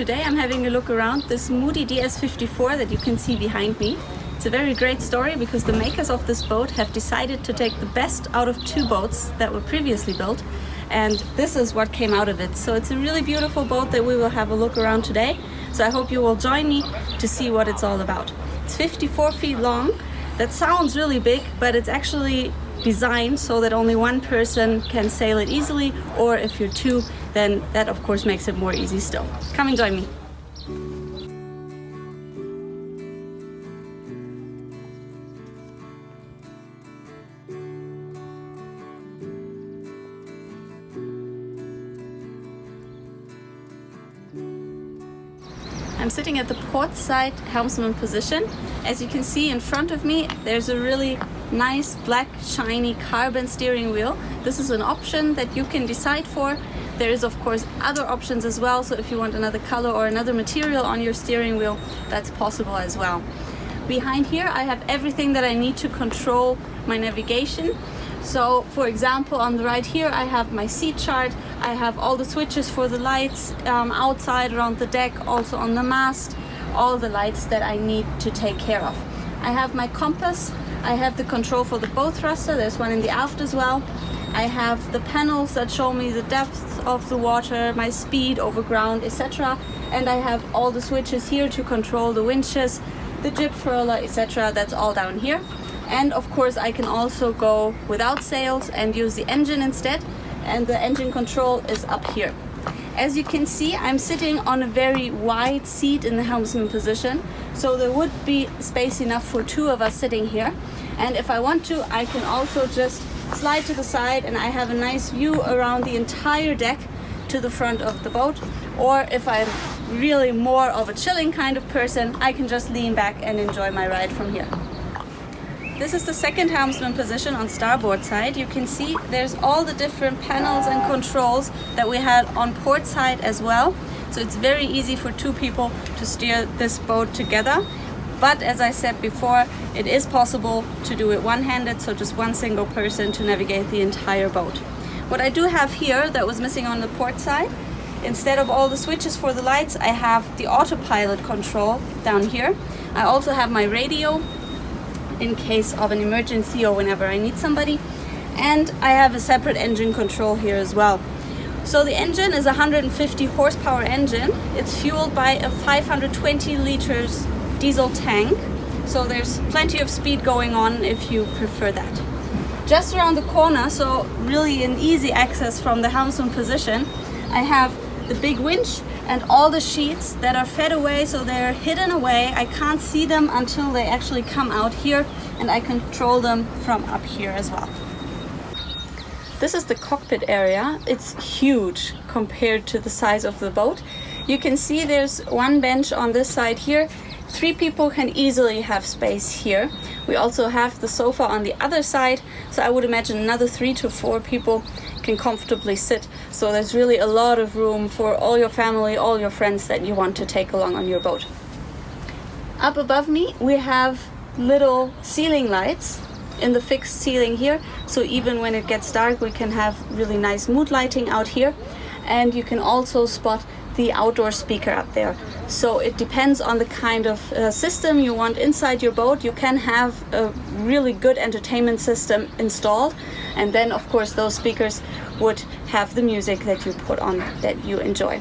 Today I'm having a look around this Moody DS54 that you can see behind me. It's a very great story because the makers of this boat have decided to take the best out of two boats that were previously built, and this is what came out of it. So it's a really beautiful boat that we will have a look around today. So I hope you will join me to see what it's all about. It's 54 feet long. That sounds really big, but it's actually designed so that only one person can sail it easily, or if you're two, then that of course makes it more easy still. Come and join me. I'm sitting at the port side helmsman position. As you can see in front of me, there's a really nice black shiny carbon steering wheel. This is an option that you can decide for. There is of course other options as well, so if you want another color or another material on your steering wheel, that's possible as well. Behind here I have everything that I need to control my navigation. So for example, on the right here I have my seat chart, I have all the switches for the lights outside around the deck, also on the mast, all the lights that I need to take care of. I have my compass, I have the control for the bow thruster, there's one in the aft as well. I have the panels that show me the depth of the water, my speed over ground, etc. And I have all the switches here to control the winches, the jib furler, etc. That's all down here. And of course I can also go without sails and use the engine instead, and the engine control is up here. As you can see, I'm sitting on a very wide seat in the helmsman position, so there would be space enough for two of us sitting here. And if I want to, I can also just slide to the side and I have a nice view around the entire deck to the front of the boat. Or if I'm really more of a chilling kind of person, I can just lean back and enjoy my ride from here. This is the second helmsman position on starboard side. You can see there's all the different panels and controls that we had on port side as well. So it's very easy for two people to steer this boat together. But as I said before, it is possible to do it one-handed, so just one single person to navigate the entire boat. What I do have here that was missing on the port side, instead of all the switches for the lights, I have the autopilot control down here. I also have my radio in case of an emergency or whenever I need somebody. And I have a separate engine control here as well. So the engine is a 150 horsepower engine. It's fueled by a 520 liters diesel tank. So there's plenty of speed going on if you prefer that. Just around the corner, so really an easy access from the helmsman position, I have the big winch and all the sheets that are fed away, so they're hidden away. I can't see them until they actually come out here, and I control them from up here as well. This is the cockpit area. It's huge compared to the size of the boat. You can see there's one bench on this side here. 3 people can easily have space here. We also have the sofa on the other side, so I would imagine another 3 to 4 people can comfortably sit. So there's really a lot of room for all your family, all your friends that you want to take along on your boat. Up above me we have little ceiling lights in the fixed ceiling here, so even when it gets dark we can have really nice mood lighting out here. And you can also spot the outdoor speaker up there. So it depends on the kind of system you want inside your boat. You can have a really good entertainment system installed, and then of course those speakers would have the music that you put on that you enjoy.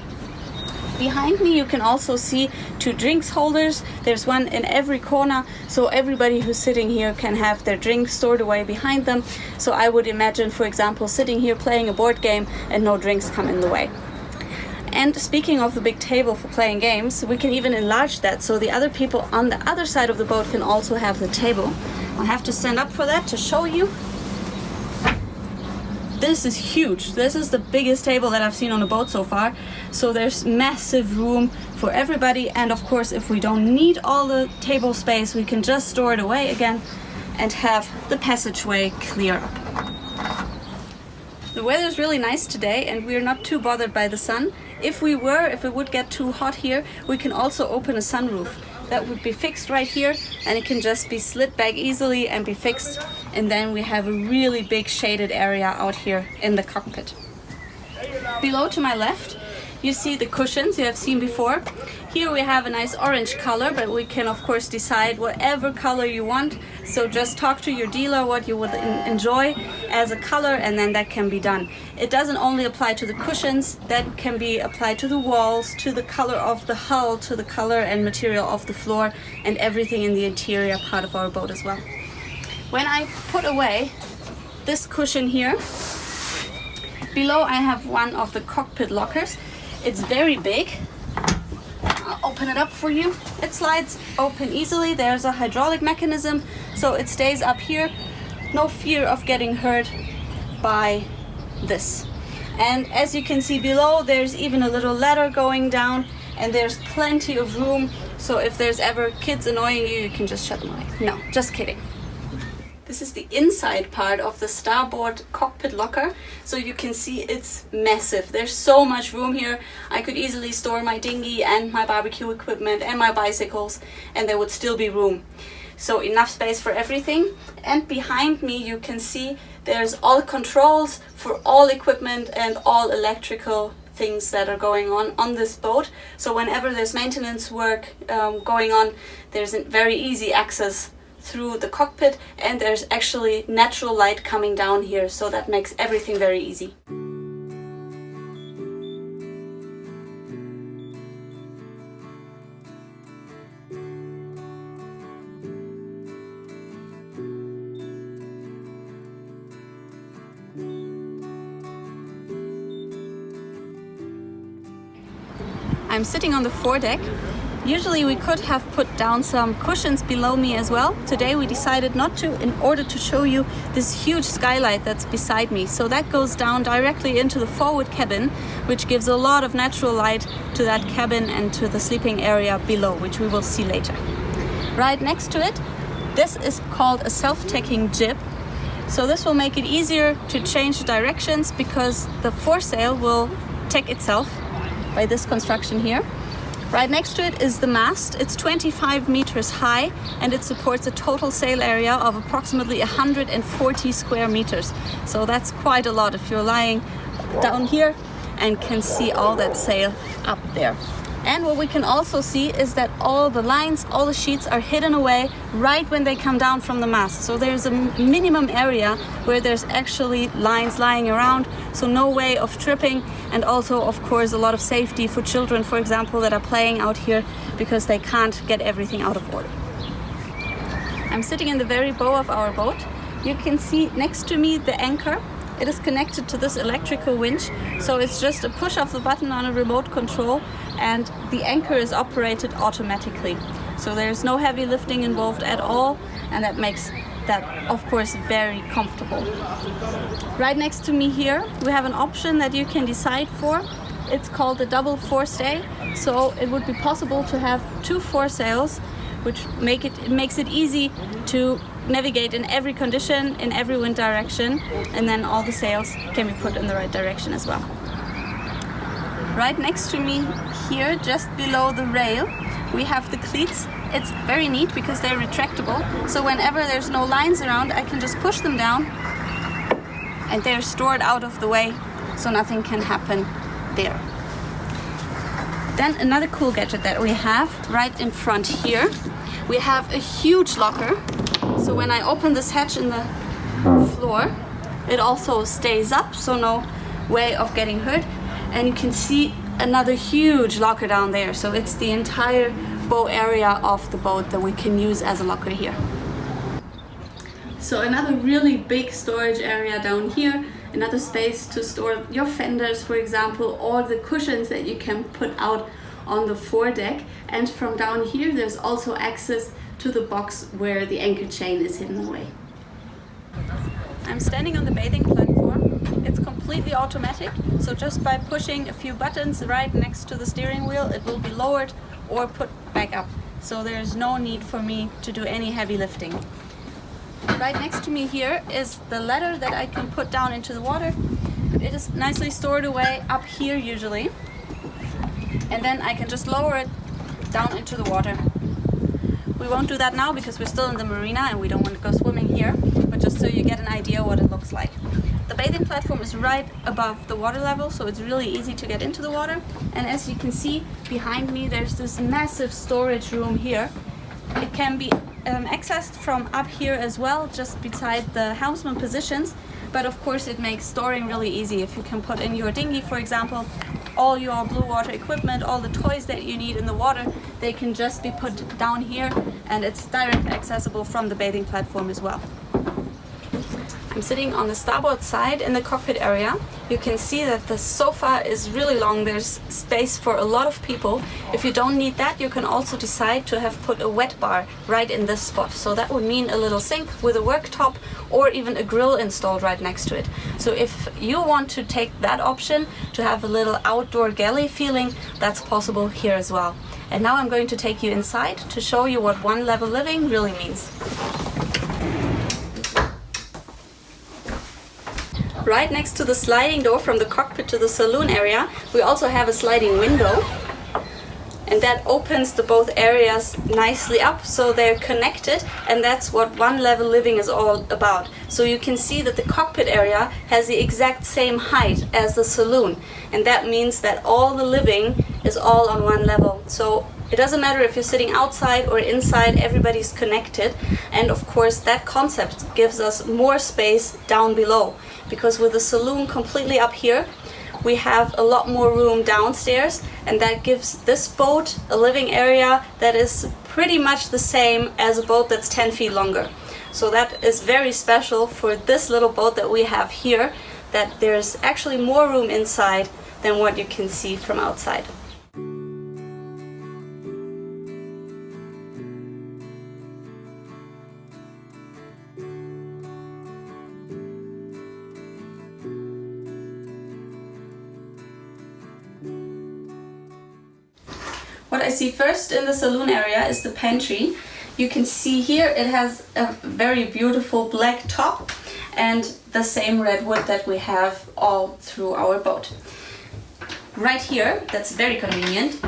Behind me you can also see 2 drinks holders. There's one in every corner, so everybody who's sitting here can have their drinks stored away behind them. So I would imagine, for example, sitting here playing a board game and no drinks come in the way. And speaking of the big table for playing games, we can even enlarge that so the other people on the other side of the boat can also have the table. I'll have to stand up for that to show you. This is huge. This is the biggest table that I've seen on a boat so far. So there's massive room for everybody, and of course if we don't need all the table space, we can just store it away again and have the passageway clear up. The weather is really nice today and we're not too bothered by the sun. If it would get too hot here, we can also open a sunroof. That would be fixed right here, and it can just be slid back easily and be fixed. And then we have a really big shaded area out here in the cockpit. Below to my left, you see the cushions you have seen before. Here we have a nice orange color, but we can of course decide whatever color you want. So just talk to your dealer what you would enjoy as a color, and then that can be done. It doesn't only apply to the cushions, that can be applied to the walls, to the color of the hull, to the color and material of the floor, and everything in the interior part of our boat as well. When I put away this cushion here, below I have one of the cockpit lockers. It's very big. I'll open it up for you. It slides open easily. There's a hydraulic mechanism, so it stays up here. No fear of getting hurt by this. And as you can see below, there's even a little ladder going down, and there's plenty of room. So if there's ever kids annoying you, you can just shut them away. No, just kidding. This is the inside part of the starboard cockpit locker. So you can see it's massive. There's so much room here. I could easily store my dinghy and my barbecue equipment and my bicycles, and there would still be room. So enough space for everything. And behind me you can see there's all controls for all equipment and all electrical things that are going on this boat. So whenever there's maintenance work going on, there's a very easy access through the cockpit, and there's actually natural light coming down here, so that makes everything very easy. I'm sitting on the foredeck. Usually we could have put down some cushions below me as well. Today we decided not to, in order to show you this huge skylight that's beside me. So that goes down directly into the forward cabin, which gives a lot of natural light to that cabin and to the sleeping area below, which we will see later. Right next to it, this is called a self-tacking jib. So this will make it easier to change the directions, because the foresail will tack itself by this construction here. Right next to it is the mast. It's 25 meters high, and it supports a total sail area of approximately 140 square meters. So that's quite a lot if you're lying down here and can see all that sail up there. And what we can also see is that all the lines, all the sheets are hidden away right when they come down from the mast. So there's a minimum area where there's actually lines lying around, so no way of tripping, and also of course a lot of safety for children, for example, that are playing out here because they can't get everything out of order. I'm sitting in the very bow of our boat. You can see next to me the anchor. It is connected to this electrical winch, so it's just a push of the button on a remote control, and the anchor is operated automatically. So there's no heavy lifting involved at all, and that makes that, of course, very comfortable. Right next to me here, we have an option that you can decide for. It's called the double forestay. So it would be possible to have 2 foresails, which makes it easy to navigate in every condition, in every wind direction, and then all the sails can be put in the right direction as well. Right next to me here, just below the rail, we have the cleats. It's very neat because they're retractable, so whenever there's no lines around, I can just push them down and they're stored out of the way, so nothing can happen there. Then another cool gadget that we have right in front here, we have a huge locker. So when I open this hatch in the floor, it also stays up, so no way of getting hurt. And you can see another huge locker down there. So it's the entire bow area of the boat that we can use as a locker here. So another really big storage area down here, another space to store your fenders, for example, or the cushions that you can put out on the foredeck. And from down here, there's also access to the box where the anchor chain is hidden away. I'm standing on the bathing platform. It's completely automatic, so just by pushing a few buttons right next to the steering wheel, it will be lowered or put back up. So there's no need for me to do any heavy lifting. Right next to me here is the ladder that I can put down into the water. It is nicely stored away up here usually, and then I can just lower it down into the water. We won't do that now because we're still in the marina and we don't want to go swimming here, but just so you get an idea what it looks like. The bathing platform is right above the water level, so it's really easy to get into the water. And as you can see behind me, there's this massive storage room here. It can be accessed from up here as well, just beside the helmsman positions. But of course it makes storing really easy. If you can put in your dinghy, for example, all your blue water equipment, all the toys that you need in the water, they can just be put down here, and it's directly accessible from the bathing platform as well. I'm sitting on the starboard side in the cockpit area. You can see that the sofa is really long. There's space for a lot of people. If you don't need that, you can also decide to have put a wet bar right in this spot. So that would mean a little sink with a worktop or even a grill installed right next to it. So if you want to take that option to have a little outdoor galley feeling, that's possible here as well. And now I'm going to take you inside to show you what one level living really means. Right next to the sliding door from the cockpit to the saloon area, we also have a sliding window, and that opens the both areas nicely up so they're connected, and that's what one level living is all about. So you can see that the cockpit area has the exact same height as the saloon, and that means that all the living is all on one level. So it doesn't matter if you're sitting outside or inside, everybody's connected. And of course that concept gives us more space down below, because with the saloon completely up here, we have a lot more room downstairs, and that gives this boat a living area that is pretty much the same as a boat that's 10 feet longer. So that is very special for this little boat that we have here, that there's actually more room inside than what you can see from outside. What I see first in the saloon area is the pantry. You can see here it has a very beautiful black top and the same red wood that we have all through our boat. Right here, that's very convenient,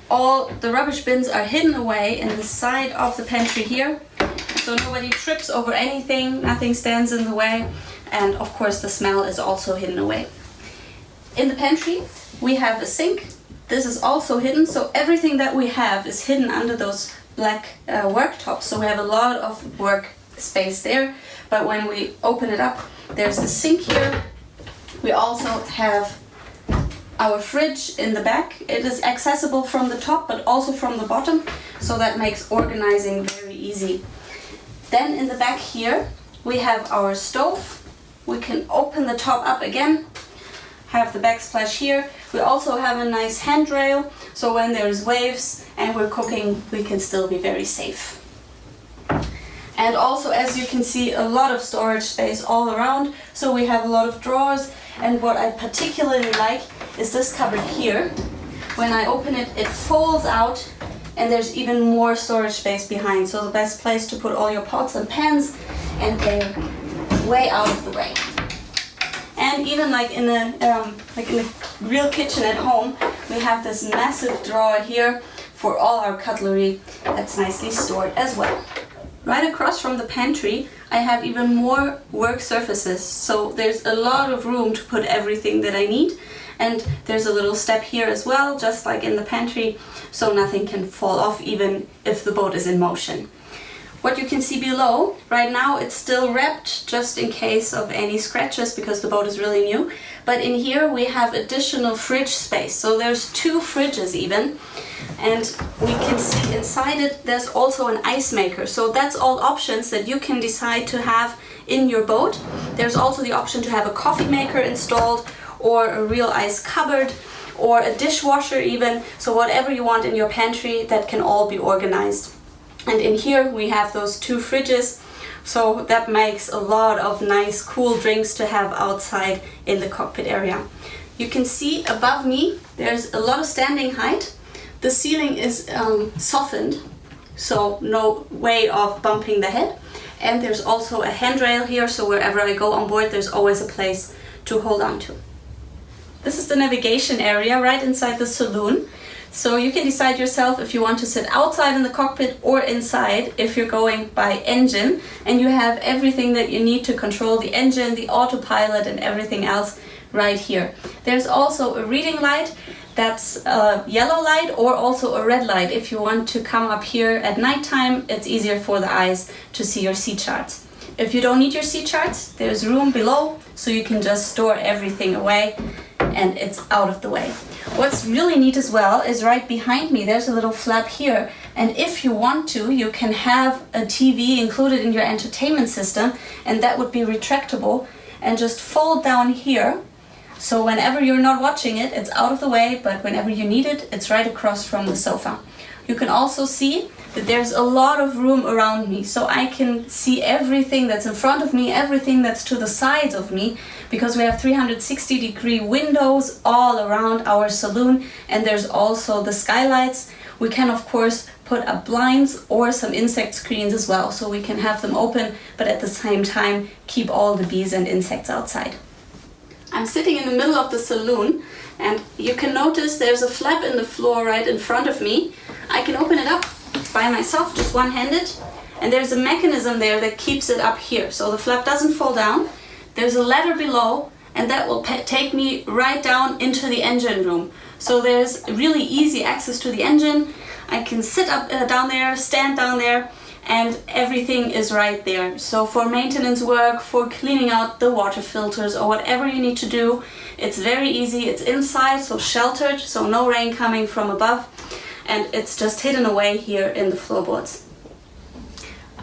all the rubbish bins are hidden away in the side of the pantry here, so nobody trips over anything, nothing stands in the way, and of course the smell is also hidden away. In the pantry we have a sink. This is also hidden, so everything that we have is hidden under those black worktops, so we have a lot of work space there. But when we open it up, there's the sink here. We also have our fridge in the back. It is accessible from the top but also from the bottom, so that makes organizing very easy. Then in the back here we have our stove. We can open the top up again, have the backsplash here. We also have a nice handrail, so when there's waves and we're cooking, we can still be very safe. And also, as you can see, a lot of storage space all around, so we have a lot of drawers. And what I particularly like is this cupboard here. When I open it, it folds out and there's even more storage space behind, so the best place to put all your pots and pans, and they're way out of the way. And even like in a real kitchen at home, we have this massive drawer here for all our cutlery that's nicely stored as well. Right across from the pantry, I have even more work surfaces, so there's a lot of room to put everything that I need. And there's a little step here as well, just like in the pantry, so nothing can fall off even if the boat is in motion. What you can see below, right now it's still wrapped just in case of any scratches because the boat is really new. But in here we have additional fridge space, so there's 2 fridges even. And we can see inside it there's also an ice maker. So that's all options that you can decide to have in your boat. There's also the option to have a coffee maker installed, or a real ice cupboard, or a dishwasher even. So whatever you want in your pantry, that can all be organized. And in here we have those 2 fridges, so that makes a lot of nice cool drinks to have outside in the cockpit area. You can see above me there's a lot of standing height. The ceiling is softened, so no way of bumping the head. And there's also a handrail here, so wherever I go on board there's always a place to hold on to. This is the navigation area right inside the saloon. So you can decide yourself if you want to sit outside in the cockpit or inside if you're going by engine, and you have everything that you need to control the engine, the autopilot and everything else right here. There's also a reading light. That's a yellow light or also a red light. If you want to come up here at nighttime, it's easier for the eyes to see your sea charts. If you don't need your sea charts, there's room below, so you can just store everything away and it's out of the way. What's really neat as well is right behind me, there's a little flap here. And if you want to, you can have a TV included in your entertainment system, and that would be retractable and just fold down here. So whenever you're not watching it, it's out of the way, but whenever you need it, it's right across from the sofa. You can also see that there's a lot of room around me, so I can see everything that's in front of me, everything that's to the sides of me, because we have 360-degree windows all around our saloon, and there's also the skylights. We can of course put up blinds or some insect screens as well, so we can have them open, but at the same time keep all the bees and insects outside. I'm sitting in the middle of the saloon, and you can notice there's a flap in the floor right in front of me. I can open it up by myself, just one-handed, and there's a mechanism there that keeps it up here, so the flap doesn't fall down. There's a ladder below, and that will take me right down into the engine room. So there's really easy access to the engine. I can sit up down there, stand down there, and everything is right there. So for maintenance work, for cleaning out the water filters or whatever you need to do, it's very easy. It's inside, so sheltered, so no rain coming from above, and it's just hidden away here in the floorboards.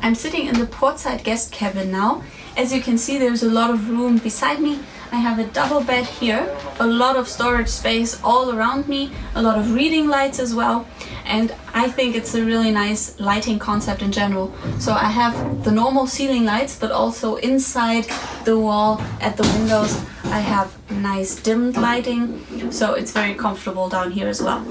I'm sitting in the portside guest cabin now. As you can see, there's a lot of room beside me. I have a double bed here, a lot of storage space all around me, a lot of reading lights as well, and I think it's a really nice lighting concept in general. So I have the normal ceiling lights, but also inside the wall at the windows I have nice dimmed lighting, so it's very comfortable down here as well.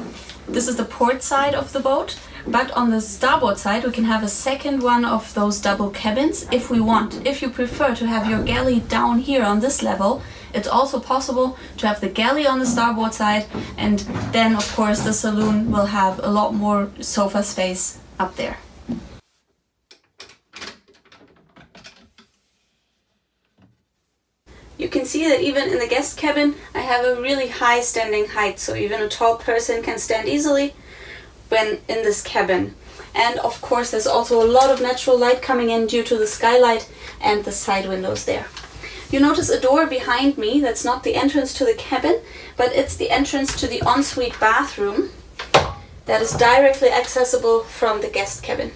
This is the port side of the boat, but on the starboard side we can have a second one of those double cabins if we want. If you prefer to have your galley down here on this level, it's also possible to have the galley on the starboard side, and then of course the saloon will have a lot more sofa space up there. You can see that even in the guest cabin I have a really high standing height, so even a tall person can stand easily when in this cabin. And of course there's also a lot of natural light coming in due to the skylight and the side windows there. You notice a door behind me. That's not the entrance to the cabin, but it's the entrance to the ensuite bathroom that is directly accessible from the guest cabin.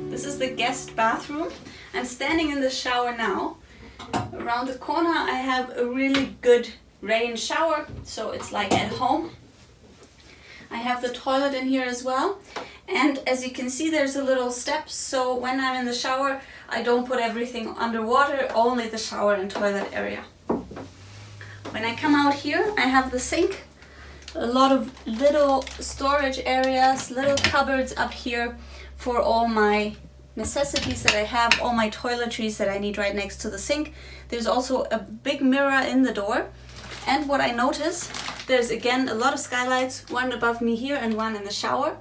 This is the guest bathroom. I'm standing in the shower now. Around the corner I have a really good rain shower, so it's like at home. I have the toilet in here as well, and as you can see there's a little step, so when I'm in the shower I don't put everything underwater, only the shower and toilet area. When I come out here I have the sink, a lot of little storage areas, little cupboards up here for all my necessities that I have, all my toiletries that I need right next to the sink. There's also a big mirror in the door, and what I notice, there's again a lot of skylights, one above me here and one in the shower.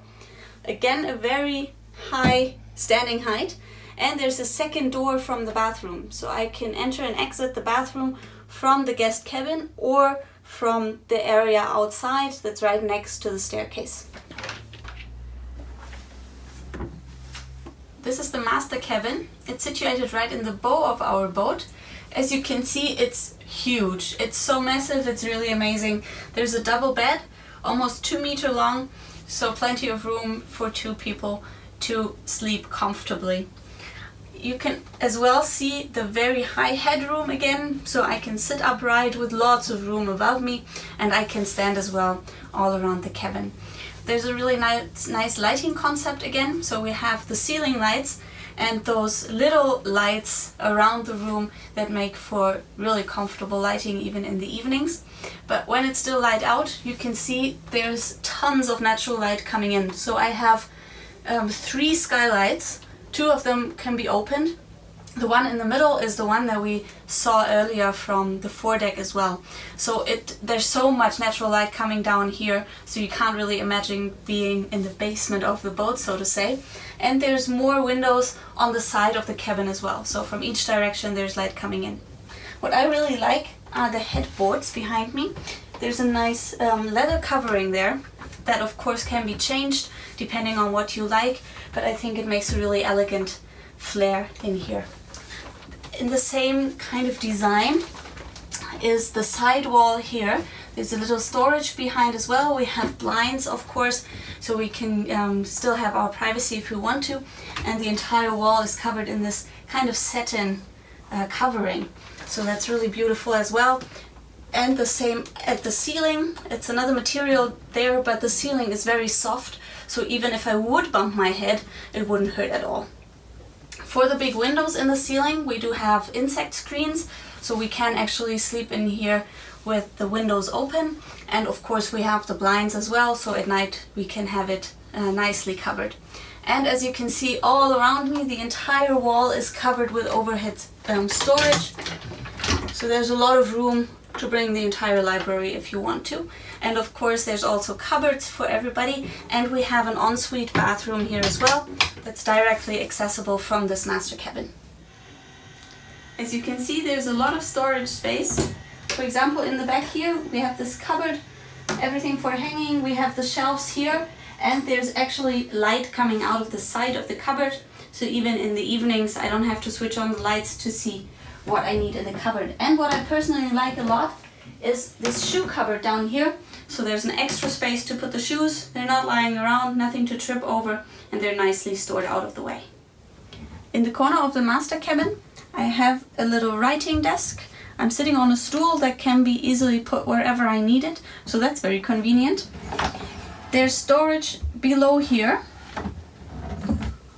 Again a very high standing height, and there's a second door from the bathroom, so I can enter and exit the bathroom from the guest cabin or from the area outside that's right next to the staircase. This is the master cabin. It's situated right in the bow of our boat. As you can see, it's huge. It's so massive, it's really amazing. There's a double bed, almost 2 meters long, so plenty of room for 2 people to sleep comfortably. You can as well see the very high headroom again, so I can sit upright with lots of room above me, and I can stand as well all around the cabin. There's a really nice lighting concept again, so we have the ceiling lights and those little lights around the room that make for really comfortable lighting even in the evenings. But when it's still light out, you can see there's tons of natural light coming in. So I have 3 skylights. 2 of them can be opened. The one in the middle is the one that we saw earlier from the foredeck as well. So there's so much natural light coming down here, so you can't really imagine being in the basement of the boat, so to say. And there's more windows on the side of the cabin as well. So from each direction there's light coming in. What I really like are the headboards behind me. There's a nice leather covering there that of course can be changed depending on what you like, but I think it makes a really elegant flair in here. In the same kind of design is the side wall here. There's a little storage behind as well. We have blinds, of course, so we can still have our privacy if we want to. And the entire wall is covered in this kind of satin covering. So that's really beautiful as well. And the same at the ceiling. It's another material there, but the ceiling is very soft. So even if I would bump my head, it wouldn't hurt at all. For the big windows in the ceiling, we do have insect screens, so we can actually sleep in here with the windows open. And of course we have the blinds as well, so at night we can have it nicely covered. And as you can see all around me, the entire wall is covered with overhead storage. So there's a lot of room to bring the entire library if you want to. And of course there's also cupboards for everybody, and we have an ensuite bathroom here as well that's directly accessible from this master cabin. As you can see, there's a lot of storage space. For example, in the back here we have this cupboard, everything for hanging. We have the shelves here, and there's actually light coming out of the side of the cupboard, so even in the evenings I don't have to switch on the lights to see what I need in the cupboard. And what I personally like a lot is this shoe cupboard down here. So there's an extra space to put the shoes. They're not lying around, nothing to trip over, and they're nicely stored out of the way. In the corner of the master cabin, I have a little writing desk. I'm sitting on a stool that can be easily put wherever I need it, so that's very convenient. There's storage below here,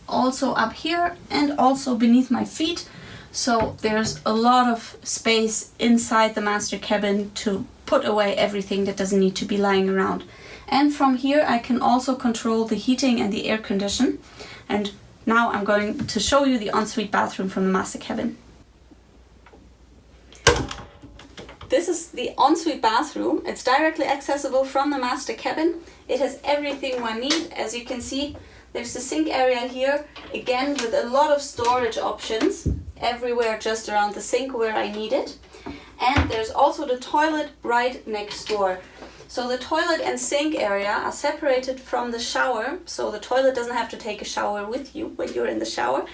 also up here, and also beneath my feet. So there's a lot of space inside the master cabin to put away everything that doesn't need to be lying around. And from here I can also control the heating and the air condition. And now I'm going to show you the ensuite bathroom from the master cabin. This is the ensuite bathroom. It's directly accessible from the master cabin. It has everything one needs. As you can see, there's the sink area here, again with a lot of storage options everywhere just around the sink where I need it. And there's also the toilet right next door. So the toilet and sink area are separated from the shower, so the toilet doesn't have to take a shower with you when you're in the shower,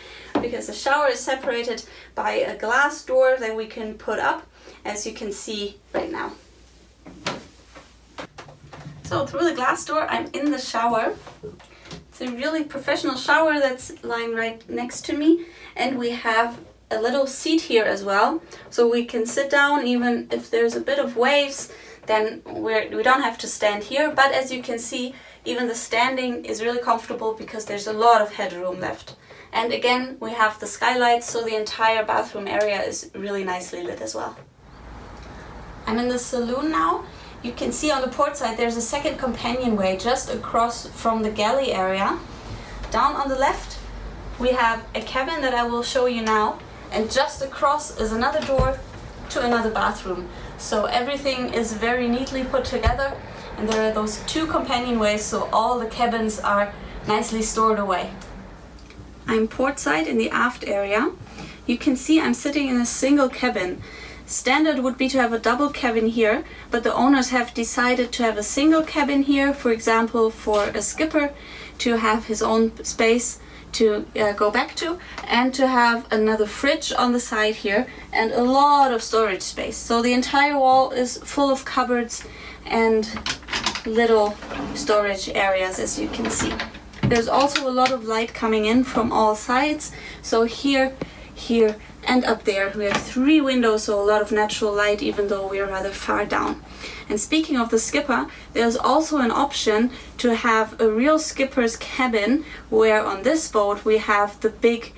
because the shower is separated by a glass door that we can put up, as you can see right now. So through the glass door I'm in the shower. It's a really professional shower that's lying right next to me, and we have a little seat here as well, so we can sit down even if there's a bit of waves. Then we don't have to stand here, but as you can see, even the standing is really comfortable because there's a lot of headroom left. And again, we have the skylights, so the entire bathroom area is really nicely lit as well. I'm in the saloon now. You can see on the port side there's a second companionway just across from the galley area. Down on the left we have a cabin that I will show you now, and just across is another door to another bathroom. So everything is very neatly put together, and there are those 2 companionways, so all the cabins are nicely stored away. I'm port side in the aft area. You can see I'm sitting in a single cabin. Standard would be to have a double cabin here, but the owners have decided to have a single cabin here, for example for a skipper to have his own space to go back to, and to have another fridge on the side here and a lot of storage space. So the entire wall is full of cupboards and little storage areas, as you can see. There's also a lot of light coming in from all sides. So here, here and up there we have 3 windows, so a lot of natural light even though we're rather far down. And speaking of the skipper, there's also an option to have a real skipper's cabin, where on this boat we have the big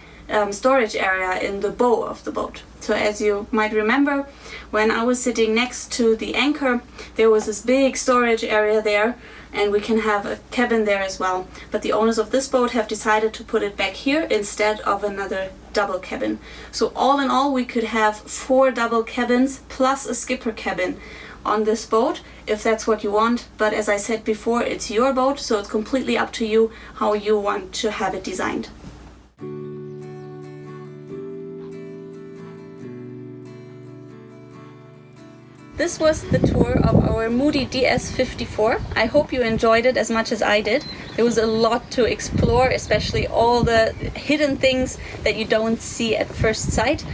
storage area in the bow of the boat. So as you might remember, when I was sitting next to the anchor, there was this big storage area there, and we can have a cabin there as well. But the owners of this boat have decided to put it back here instead of another double cabin. So all in all, we could have 4 double cabins plus a skipper cabin on this boat, if that's what you want. But as I said before, it's your boat, so it's completely up to you how you want to have it designed. This was the tour of our Moody DS54. I hope you enjoyed it as much as I did. There was a lot to explore, especially all the hidden things that you don't see at first sight.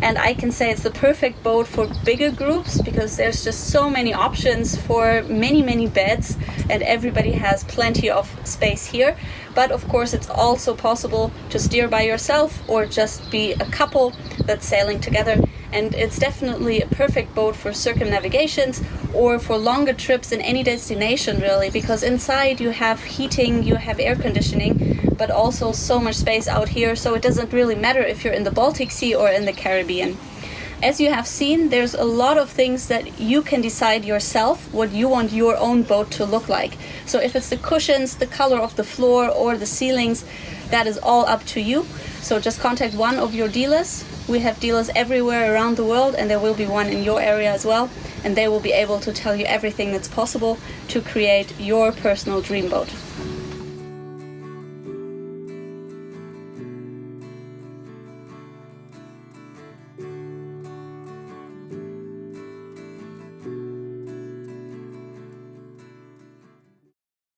And I can say it's the perfect boat for bigger groups because there's just so many options for many beds, and everybody has plenty of space here. But of course, it's also possible to steer by yourself or just be a couple that's sailing together. And it's definitely a perfect boat for circumnavigations or for longer trips in any destination, really, because inside you have heating, you have air conditioning, but also so much space out here, so it doesn't really matter if you're in the Baltic Sea or in the Caribbean. As you have seen, there's a lot of things that you can decide yourself what you want your own boat to look like. So if it's the cushions, the color of the floor, or the ceilings, that is all up to you. So just contact one of your dealers. We have dealers everywhere around the world, and there will be one in your area as well, and they will be able to tell you everything that's possible to create your personal dream boat.